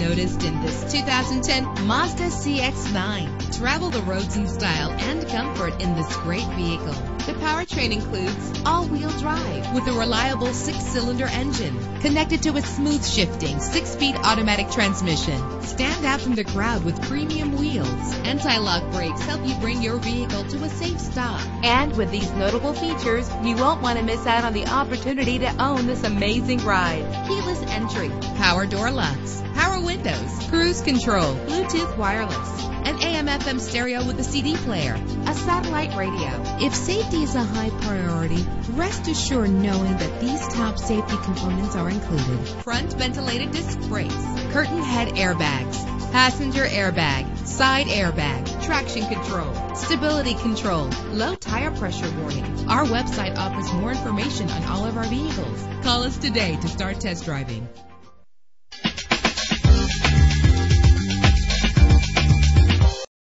noticed in this 2010 Mazda CX-9. Travel the roads in style and comfort in this great vehicle. The powertrain includes all-wheel drive with a reliable 6-cylinder engine connected to a smooth shifting 6-speed automatic transmission. Stand out from the crowd with premium wheels. Anti-lock brakes help you bring your vehicle to a safe stop. And with these notable features, you won't want to miss out on the opportunity to own this amazing ride. Keyless entry, power door locks, power windows, cruise control, Bluetooth wireless, an AM/FM stereo with a CD player, a satellite radio. If safety is a high priority, rest assured knowing that these top safety components are included. Front ventilated disc brakes, curtain head airbags, passenger airbag, side airbag, traction control, stability control, low tire pressure warning. Our website offers more information on all of our vehicles. Call us today to start test driving.